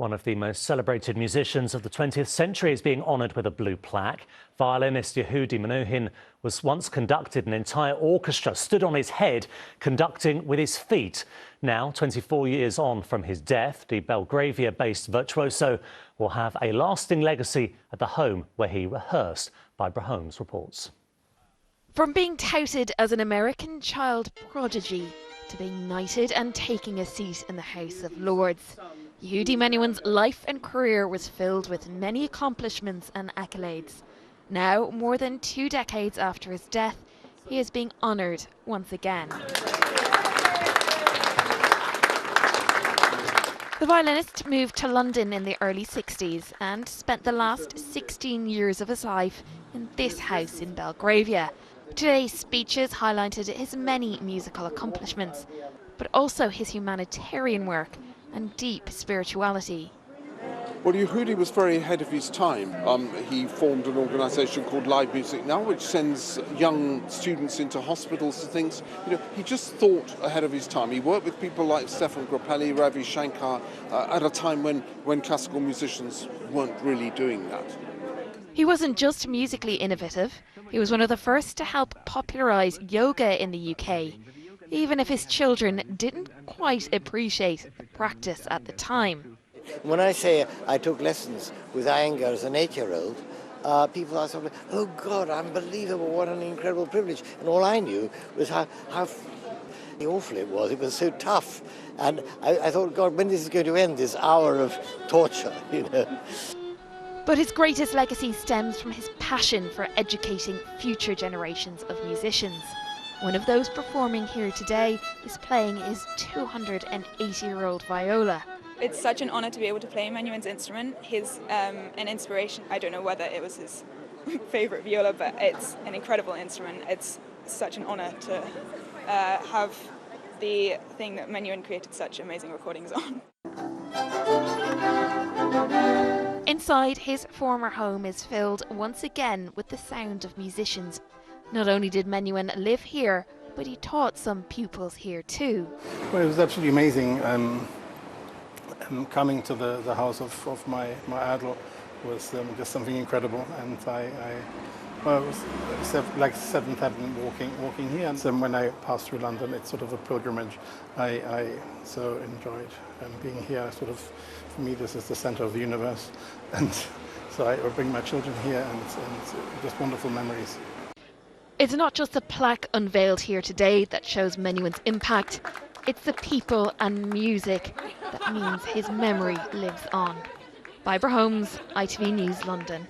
One of the most celebrated musicians of the 20th century is being honoured with a blue plaque. Violinist Yehudi Menuhin was once conducted an entire orchestra, stood on his head, conducting with his feet. Now, 24 years on from his death, the Belgravia-based virtuoso will have a lasting legacy at the home where he rehearsed. Barbara Holmes reports. From being touted as an American child prodigy to being knighted and taking a seat in the House of Lords, Yehudi Menuhin's life and career was filled with many accomplishments and accolades. Now, more than 2 decades after his death, he is being honoured once again. The violinist moved to London in the early 60s and spent the last 16 years of his life in this house in Belgravia. Today's speeches highlighted his many musical accomplishments, but also his humanitarian work and deep spirituality. Well, Yehudi was very ahead of his time. He formed an organisation called Live Music Now, which sends young students into hospitals and things. He just thought ahead of his time. He worked with people like Stefan Grappelli, Ravi Shankar, at a time when classical musicians weren't really doing that. He wasn't just musically innovative, he was one of the first to help popularise yoga in the UK, even if his children didn't quite appreciate the practice at the time. When I say I took lessons with Iyengar as an 8-year-old, people are sort of, oh God, unbelievable, what an incredible privilege. And all I knew was how awful it was. It was so tough. And I thought, God, when this is going to end, this hour of torture, But his greatest legacy stems from his passion for educating future generations of musicians. One of those performing here today is playing his 280-year-old viola. It's such an honour to be able to play Menuhin's instrument. He's an inspiration. I don't know whether it was his favourite viola, but it's an incredible instrument. It's such an honour to have the thing that Menuhin created such amazing recordings on. Inside, his former home is filled once again with the sound of musicians. Not only did Menuhin live here, but he taught some pupils here too. Well, it was absolutely amazing. Coming to the house of my idol was just something incredible, and it was like seventh heaven walking here. And so when I passed through London, it's sort of a pilgrimage. I so enjoyed being here. Sort of, for me, this is the center of the universe, and so I bring my children here, and just wonderful memories. It's not just a plaque unveiled here today that shows Menuhin's impact. It's the people and music that means his memory lives on. Barbara Holmes, ITV News, London.